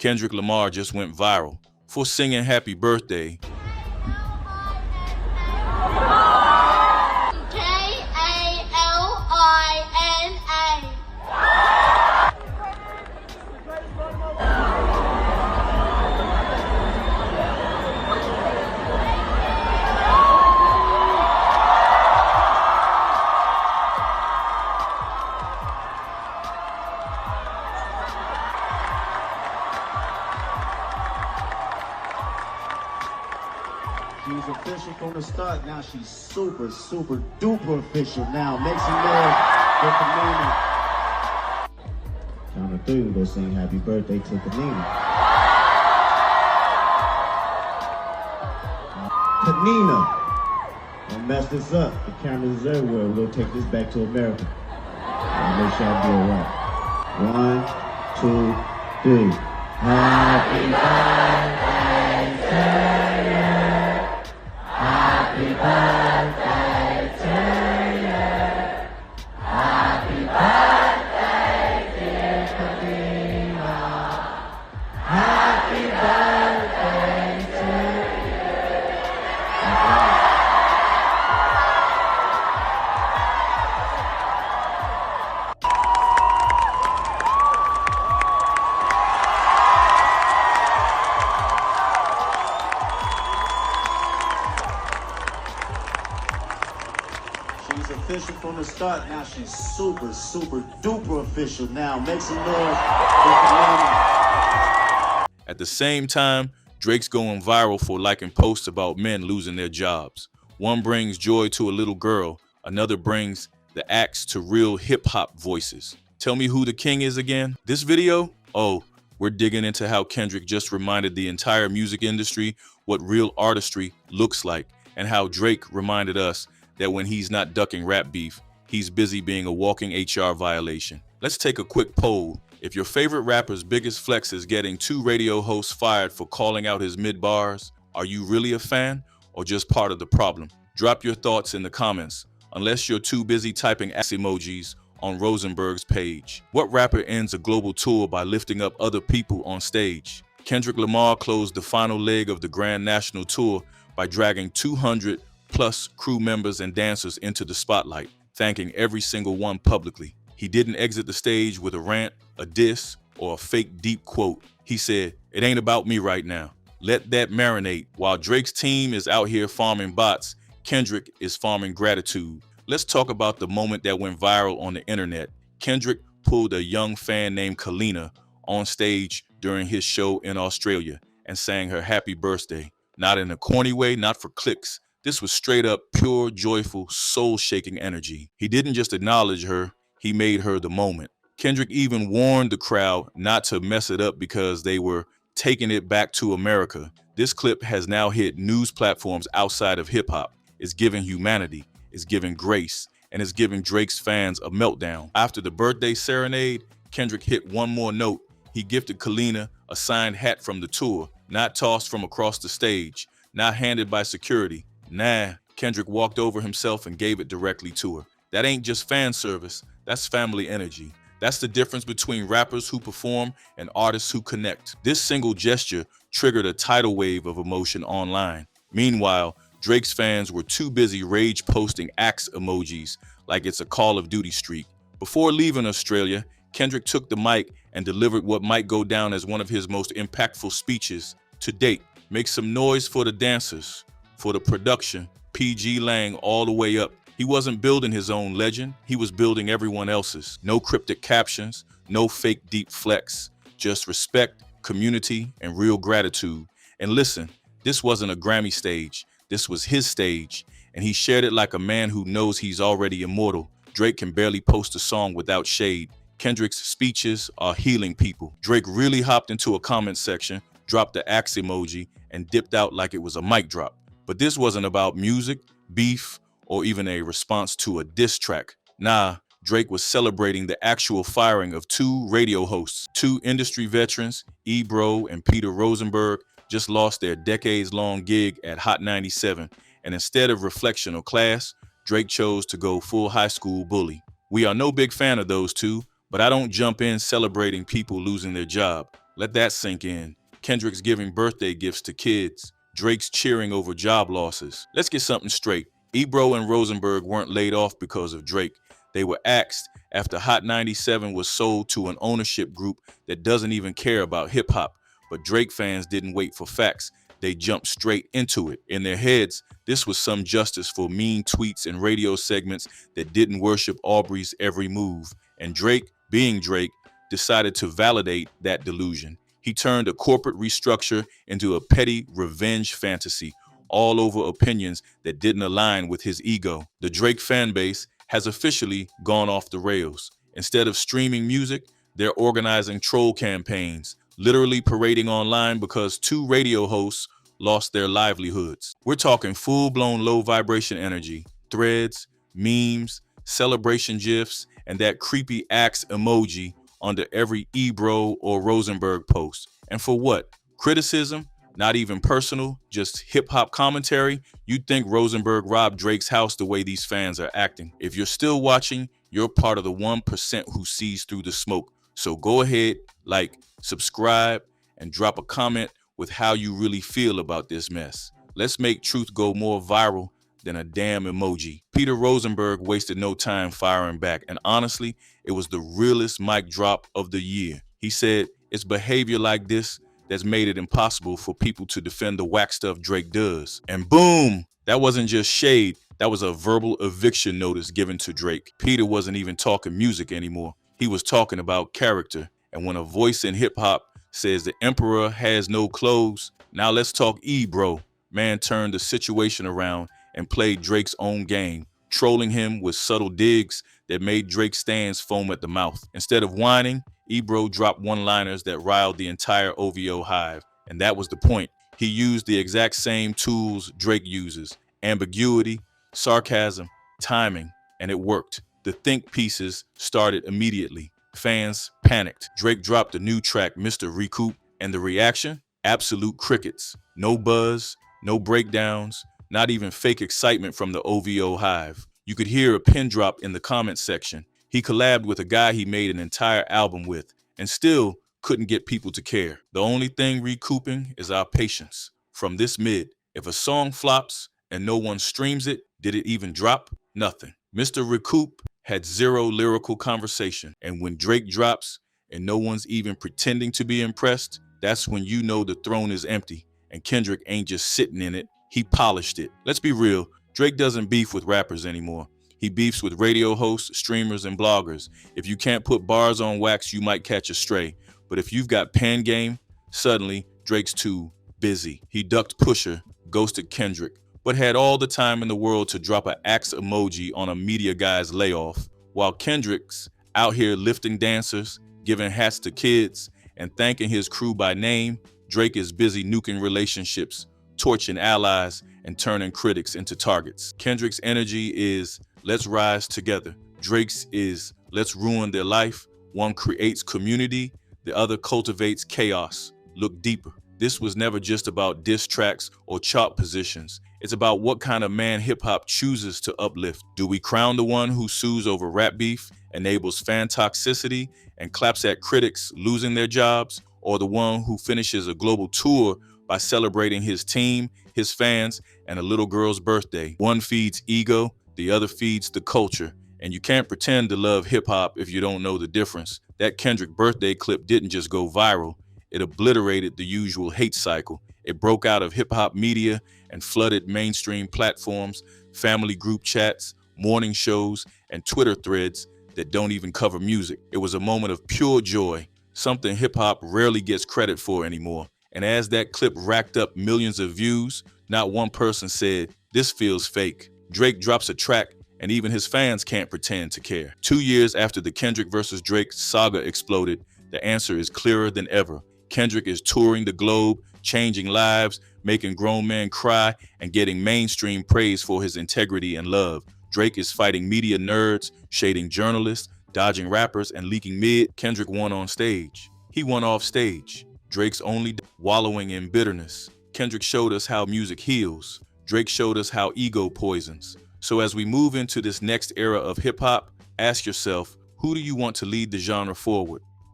Kendrick Lamar just went viral for singing Happy Birthday. She was official from the start. Now she's super duper official now. Make some noise for Kalina. Count of three, we're gonna sing happy birthday to Kalina. Kalina, don't mess this up. The cameras is everywhere. We're gonna take this back to America. I'll make sure I do it right. 1, 2, 3. Happy birthday to you. Happy birthday to you. Happy birthday, dear Kalina. Happy birthday to you. She's official from the start. Now she's super duper official now. Make some noise for Kalina. At the same time, Drake's going viral for liking posts about men losing their jobs. One brings joy to a little girl, another brings the axe to real hip-hop voices. Tell me who the king is again? This video? Oh, we're digging into how Kendrick just reminded the entire music industry what real artistry looks like, and how Drake reminded us that when he's not ducking rap beef, he's busy being a walking HR violation. Let's take a quick poll. If your favorite rapper's biggest flex is getting 2 radio hosts fired for calling out his mid-bars, are you really a fan or just part of the problem? Drop your thoughts in the comments, unless you're too busy typing ass emojis on Rosenberg's page. What rapper ends a global tour by lifting up other people on stage? Kendrick Lamar closed the final leg of the Grand National Tour by dragging 200 plus crew members and dancers into the spotlight, thanking every single one publicly. He didn't exit the stage with a rant, a diss, or a fake deep quote. He said, "It ain't about me right now. Let that marinate." While Drake's team is out here farming bots, Kendrick is farming gratitude. Let's talk about the moment that went viral on the internet. Kendrick pulled a young fan named Kalina on stage during his show in Australia and sang her happy birthday. Not in a corny way, not for clicks. This was straight up pure, joyful, soul-shaking energy. He didn't just acknowledge her, he made her the moment. Kendrick even warned the crowd not to mess it up because they were taking it back to America. This clip has now hit news platforms outside of hip-hop. It's giving humanity, it's giving grace, and it's giving Drake's fans a meltdown. After the birthday serenade, Kendrick hit one more note. He gifted Kalina a signed hat from the tour, not tossed from across the stage, not handed by security. Nah, Kendrick walked over himself and gave it directly to her. That ain't just fan service, that's family energy. That's the difference between rappers who perform and artists who connect. This single gesture triggered a tidal wave of emotion online. Meanwhile, Drake's fans were too busy rage posting axe emojis like it's a Call of Duty streak. Before leaving Australia, Kendrick took the mic and delivered what might go down as one of his most impactful speeches to date. Make some noise for the dancers, for the production, PG Lang all the way up. He wasn't building his own legend, he was building everyone else's. No cryptic captions, no fake deep flex, just respect, community, and real gratitude. And listen, this wasn't a Grammy stage, this was his stage, and he shared it like a man who knows he's already immortal. Drake can barely post a song without shade. Kendrick's speeches are healing people. Drake really hopped into a comment section, dropped the axe emoji, and dipped out like it was a mic drop. But this wasn't about music, beef, or even a response to a diss track. Nah, Drake was celebrating the actual firing of 2 radio hosts. 2 industry veterans, Ebro and Peter Rosenberg, just lost their decades-long gig at Hot 97, and instead of reflection or class, Drake chose to go full high school bully. We are no big fan of those 2, but I don't jump in celebrating people losing their job. Let that sink in. Kendrick's giving birthday gifts to kids. Drake's cheering over job losses. Let's get something straight. Ebro and Rosenberg weren't laid off because of Drake. They were axed after Hot 97 was sold to an ownership group that doesn't even care about hip hop. But Drake fans didn't wait for facts. They jumped straight into it. In their heads, this was some justice for mean tweets and radio segments that didn't worship Aubrey's every move. And Drake, being Drake, decided to validate that delusion. He turned a corporate restructure into a petty revenge fantasy, all over opinions that didn't align with his ego. The Drake fan base has officially gone off the rails. Instead of streaming music, they're organizing troll campaigns, literally parading online because two radio hosts lost their livelihoods. We're talking full-blown low vibration energy, threads, memes, celebration gifs, and that creepy axe emoji under every Ebro or Rosenberg post. And for what? Criticism? Not even personal, just hip-hop commentary? You'd think Rosenberg robbed Drake's house the way these fans are acting. If you're still watching, you're part of the 1% who sees through the smoke. So go ahead, like, subscribe, and drop a comment with how you really feel about this mess. Let's make truth go more viral than a damn emoji. Peter Rosenberg wasted no time firing back, and honestly, it was the realest mic drop of the year. He said, "It's behavior like this that's made it impossible for people to defend the whack stuff Drake does." And boom! That wasn't just shade, that was a verbal eviction notice given to Drake. Peter wasn't even talking music anymore. He was talking about character. And when a voice in hip-hop says the emperor has no clothes, now let's talk Ebro. Man turned the situation around and played Drake's own game, trolling him with subtle digs that made Drake's stands foam at the mouth. Instead of whining, Ebro dropped one-liners that riled the entire OVO hive, and that was the point. He used the exact same tools Drake uses: ambiguity, sarcasm, timing, and it worked. The think pieces started immediately. Fans panicked. Drake dropped a new track, Mr. Recoup, and the reaction? Absolute crickets. No buzz, no breakdowns, not even fake excitement from the OVO hive. You could hear a pin drop in the comments section. He collabed with a guy he made an entire album with and still couldn't get people to care. The only thing recouping is our patience. From this mid, if a song flops and no one streams it, did it even drop? Nothing. Mr. Recoup had zero lyrical conversation. And when Drake drops and no one's even pretending to be impressed, that's when you know the throne is empty and Kendrick ain't just sitting in it. He polished it. Let's be real, Drake doesn't beef with rappers anymore. He beefs with radio hosts, streamers, and bloggers. If you can't put bars on wax, you might catch a stray. But if you've got pen game, suddenly Drake's too busy. He ducked Pusha, ghosted Kendrick, but had all the time in the world to drop an axe emoji on a media guy's layoff, while Kendrick's out here lifting dancers, giving hats to kids, and thanking his crew by name. Drake is busy nuking relationships, torching allies, and turning critics into targets. Kendrick's energy is, let's rise together. Drake's is, let's ruin their life. One creates community, the other cultivates chaos. Look deeper. This was never just about diss tracks or chart positions. It's about what kind of man hip-hop chooses to uplift. Do we crown the one who sues over rap beef, enables fan toxicity, and claps at critics losing their jobs, or the one who finishes a global tour by celebrating his team, his fans, and a little girl's birthday? One feeds ego, the other feeds the culture. And you can't pretend to love hip-hop if you don't know the difference. That Kendrick birthday clip didn't just go viral. It obliterated the usual hate cycle. It broke out of hip-hop media and flooded mainstream platforms, family group chats, morning shows, and Twitter threads that don't even cover music. It was a moment of pure joy, something hip-hop rarely gets credit for anymore. And as that clip racked up millions of views, not one person said, "This feels fake." Drake drops a track, and even his fans can't pretend to care. 2 years after the Kendrick versus Drake saga exploded, the answer is clearer than ever. Kendrick is touring the globe, changing lives, making grown men cry, and getting mainstream praise for his integrity and love. Drake is fighting media nerds, shading journalists, dodging rappers, and leaking mid. Kendrick won on stage. He won off stage. Drake's only wallowing in bitterness. Kendrick showed us how music heals. Drake showed us how ego poisons. So as we move into this next era of hip-hop, ask yourself, who do you want to lead the genre forward?